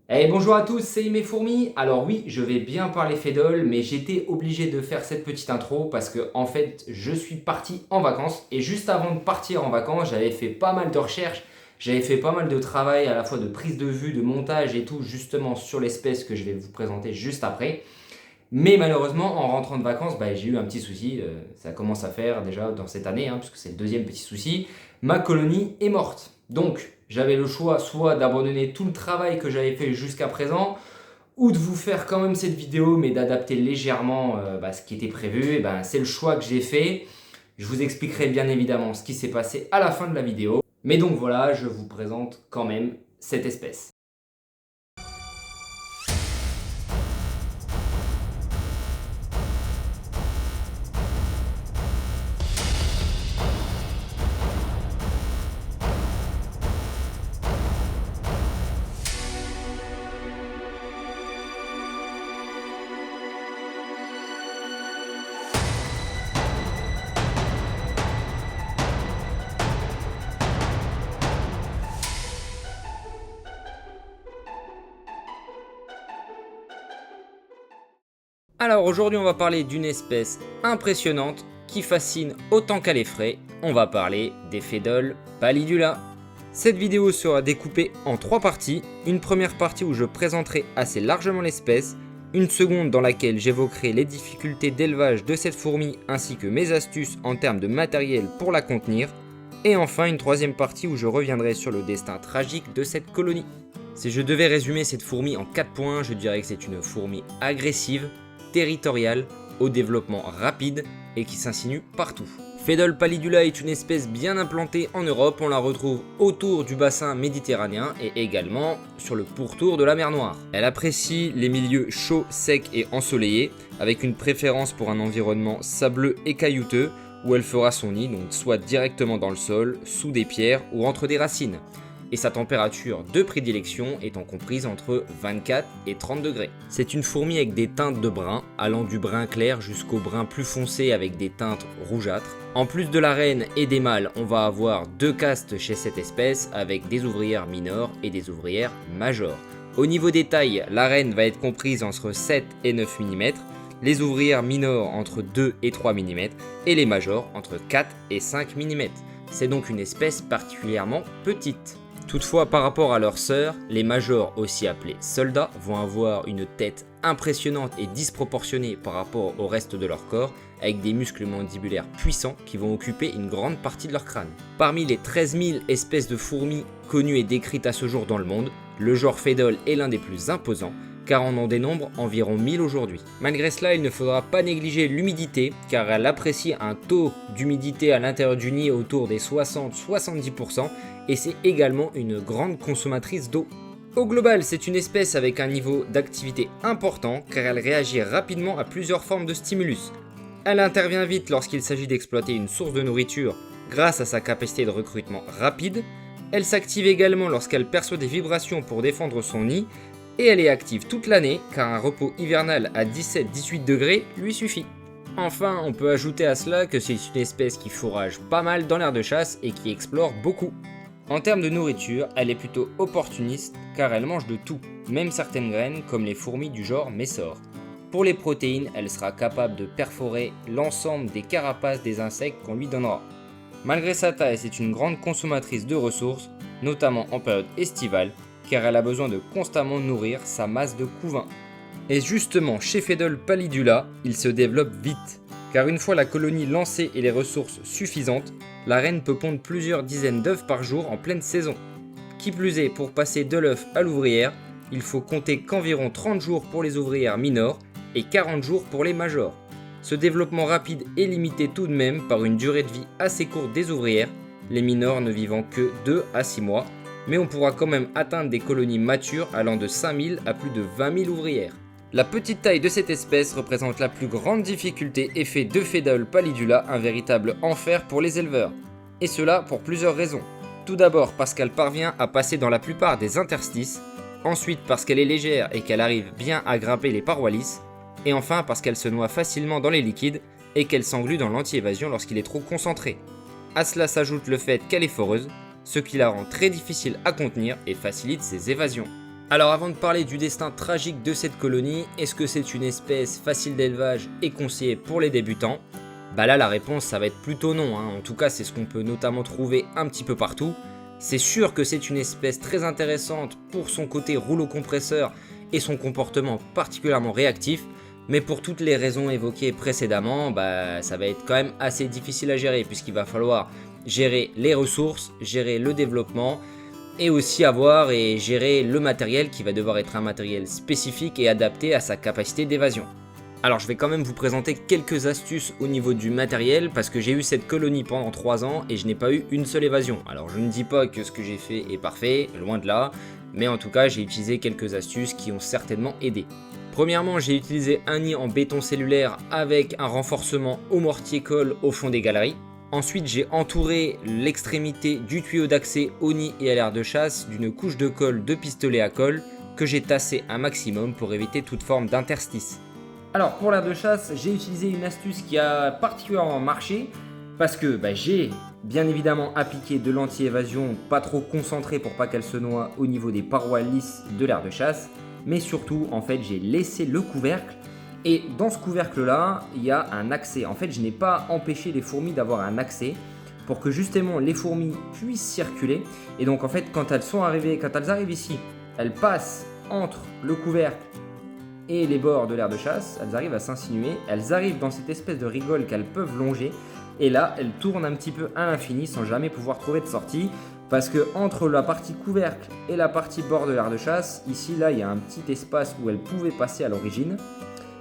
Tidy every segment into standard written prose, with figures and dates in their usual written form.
Bonjour à tous, c'est mes fourmis. Alors oui, je vais bien parler Fédol, mais j'étais obligé de faire cette petite intro parce que en fait, je suis parti en vacances et juste avant de partir en vacances, j'avais fait pas mal de recherches, j'avais fait pas mal de travail à la fois de prise de vue, de montage et tout justement sur l'espèce que je vais vous présenter juste après. Mais malheureusement, en rentrant de vacances, j'ai eu un petit souci. Ça commence à faire déjà dans cette année, puisque c'est le deuxième petit souci. Ma colonie est morte. Donc, j'avais le choix soit d'abandonner tout le travail que j'avais fait jusqu'à présent, ou de vous faire quand même cette vidéo, mais d'adapter légèrement ce qui était prévu. C'est le choix que j'ai fait. Je vous expliquerai bien évidemment ce qui s'est passé à la fin de la vidéo. Mais donc voilà, je vous présente quand même cette espèce. Alors aujourd'hui on va parler d'une espèce impressionnante qui fascine autant qu'elle effraie. On va parler des Phédol pallidula. Cette vidéo sera découpée en 3 parties. Une première partie où je présenterai assez largement l'espèce, une seconde dans laquelle j'évoquerai les difficultés d'élevage de cette fourmi ainsi que mes astuces en termes de matériel pour la contenir, et enfin une troisième partie où je reviendrai sur le destin tragique de cette colonie. Si je devais résumer cette fourmi en 4 points, je dirais que c'est une fourmi agressive, territoriale, au développement rapide et qui s'insinue partout. Phédol pallidula est une espèce bien implantée en Europe, on la retrouve autour du bassin méditerranéen et également sur le pourtour de la mer Noire. Elle apprécie les milieux chauds, secs et ensoleillés, avec une préférence pour un environnement sableux et caillouteux, où elle fera son nid, donc soit directement dans le sol, sous des pierres ou entre des racines. Et sa température de prédilection étant comprise entre 24 et 30 degrés. C'est une fourmi avec des teintes de brun, allant du brun clair jusqu'au brun plus foncé avec des teintes rougeâtres. En plus de la reine et des mâles, on va avoir 2 castes chez cette espèce avec des ouvrières mineures et des ouvrières majeures. Au niveau des tailles, la reine va être comprise entre 7 et 9 mm, les ouvrières mineures entre 2 et 3 mm et les majors entre 4 et 5 mm. C'est donc une espèce particulièrement petite. Toutefois, par rapport à leurs sœurs, les majors, aussi appelés soldats, vont avoir une tête impressionnante et disproportionnée par rapport au reste de leur corps, avec des muscles mandibulaires puissants qui vont occuper une grande partie de leur crâne. Parmi les 13 000 espèces de fourmis connues et décrites à ce jour dans le monde, le genre Phédol est l'un des plus imposants, car on en dénombre environ 1000 aujourd'hui. Malgré cela, il ne faudra pas négliger l'humidité, car elle apprécie un taux d'humidité à l'intérieur du nid autour des 60-70%, et c'est également une grande consommatrice d'eau. Au global, c'est une espèce avec un niveau d'activité important, car elle réagit rapidement à plusieurs formes de stimulus. Elle intervient vite lorsqu'il s'agit d'exploiter une source de nourriture grâce à sa capacité de recrutement rapide. Elle s'active également lorsqu'elle perçoit des vibrations pour défendre son nid, et elle est active toute l'année car un repos hivernal à 17-18 degrés lui suffit. Enfin, on peut ajouter à cela que c'est une espèce qui fourrage pas mal dans l'aire de chasse et qui explore beaucoup. En termes de nourriture, elle est plutôt opportuniste car elle mange de tout, même certaines graines comme les fourmis du genre Messor. Pour les protéines, elle sera capable de perforer l'ensemble des carapaces des insectes qu'on lui donnera. Malgré sa taille, c'est une grande consommatrice de ressources, notamment en période estivale, car elle a besoin de constamment nourrir sa masse de couvain. Et justement, chez Phédol pallidula, il se développe vite, car une fois la colonie lancée et les ressources suffisantes, la reine peut pondre plusieurs dizaines d'œufs par jour en pleine saison. Qui plus est, pour passer de l'œuf à l'ouvrière, il faut compter qu'environ 30 jours pour les ouvrières mineures et 40 jours pour les majors. Ce développement rapide est limité tout de même par une durée de vie assez courte des ouvrières, les mineurs ne vivant que 2 à 6 mois, mais on pourra quand même atteindre des colonies matures allant de 5000 à plus de 20 000 ouvrières. La petite taille de cette espèce représente la plus grande difficulté et fait de Phédol pallidula un véritable enfer pour les éleveurs. Et cela pour plusieurs raisons. Tout d'abord parce qu'elle parvient à passer dans la plupart des interstices, ensuite parce qu'elle est légère et qu'elle arrive bien à grimper les parois lisses, et enfin parce qu'elle se noie facilement dans les liquides et qu'elle s'englue dans l'anti-évasion lorsqu'il est trop concentré. À cela s'ajoute le fait qu'elle est foreuse, ce qui la rend très difficile à contenir et facilite ses évasions. Alors avant de parler du destin tragique de cette colonie, est-ce que c'est une espèce facile d'élevage et conseillée pour les débutants? Bah là la réponse ça va être plutôt non, hein. En tout cas c'est ce qu'on peut notamment trouver un petit peu partout. C'est sûr que c'est une espèce très intéressante pour son côté rouleau compresseur et son comportement particulièrement réactif, mais pour toutes les raisons évoquées précédemment, bah ça va être quand même assez difficile à gérer puisqu'il va falloir gérer les ressources, gérer le développement et aussi avoir et gérer le matériel qui va devoir être un matériel spécifique et adapté à sa capacité d'évasion. Alors je vais quand même vous présenter quelques astuces au niveau du matériel parce que j'ai eu cette colonie pendant 3 ans et je n'ai pas eu une seule évasion. Alors je ne dis pas que ce que j'ai fait est parfait, loin de là, mais en tout cas j'ai utilisé quelques astuces qui ont certainement aidé. Premièrement, j'ai utilisé un nid en béton cellulaire avec un renforcement au mortier-colle au fond des galeries. Ensuite, j'ai entouré l'extrémité du tuyau d'accès au nid et à l'aire de chasse d'une couche de colle de pistolet à colle que j'ai tassé un maximum pour éviter toute forme d'interstice. Alors pour l'aire de chasse, j'ai utilisé une astuce qui a particulièrement marché parce que j'ai bien évidemment appliqué de l'anti-évasion pas trop concentré pour pas qu'elle se noie au niveau des parois lisses de l'aire de chasse, mais surtout en fait j'ai laissé le couvercle et dans ce couvercle là il y a un accès. En fait je n'ai pas empêché les fourmis d'avoir un accès pour que justement les fourmis puissent circuler et donc en fait quand elles arrivent ici, elles passent entre le couvercle et les bords de l'aire de chasse, elles arrivent à s'insinuer, elles arrivent dans cette espèce de rigole qu'elles peuvent longer, et là elles tournent un petit peu à l'infini sans jamais pouvoir trouver de sortie, parce que entre la partie couvercle et la partie bord de l'aire de chasse, ici là il y a un petit espace où elles pouvaient passer à l'origine,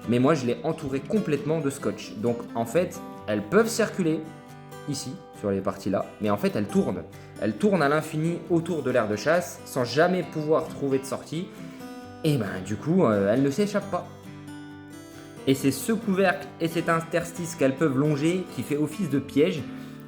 mais moi je l'ai entouré complètement de scotch, donc en fait elles peuvent circuler ici sur les parties là, mais en fait elles tournent à l'infini autour de l'aire de chasse sans jamais pouvoir trouver de sortie. Et du coup, elles ne s'échappent pas. Et c'est ce couvercle et cet interstice qu'elles peuvent longer qui fait office de piège.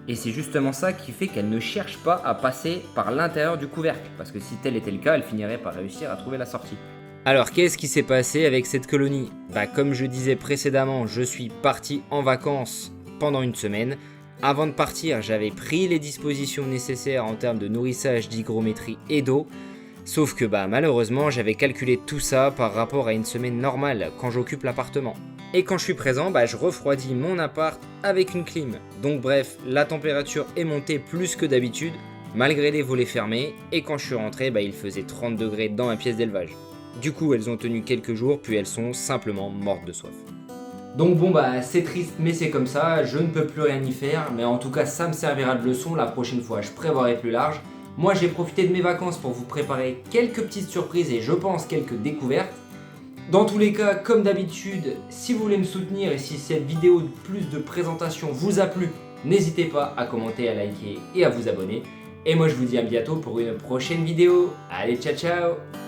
Et c'est justement ça qui fait qu'elles ne cherchent pas à passer par l'intérieur du couvercle. Parce que si tel était le cas, elles finiraient par réussir à trouver la sortie. Alors qu'est-ce qui s'est passé avec cette colonie? Comme je disais précédemment, je suis parti en vacances pendant une semaine. Avant de partir, j'avais pris les dispositions nécessaires en termes de nourrissage, d'hygrométrie et d'eau. Sauf que malheureusement j'avais calculé tout ça par rapport à une semaine normale quand j'occupe l'appartement. Et quand je suis présent, je refroidis mon appart avec une clim. Donc bref, la température est montée plus que d'habitude, malgré les volets fermés, et quand je suis rentré, il faisait 30 degrés dans ma pièce d'élevage. Du coup elles ont tenu quelques jours, puis elles sont simplement mortes de soif. Donc c'est triste mais c'est comme ça, je ne peux plus rien y faire, mais en tout cas ça me servira de leçon, la prochaine fois je prévoirai plus large. Moi j'ai profité de mes vacances pour vous préparer quelques petites surprises et je pense quelques découvertes. Dans tous les cas, comme d'habitude, si vous voulez me soutenir et si cette vidéo de plus de présentation vous a plu, n'hésitez pas à commenter, à liker et à vous abonner. Et moi je vous dis à bientôt pour une prochaine vidéo. Allez, ciao ciao!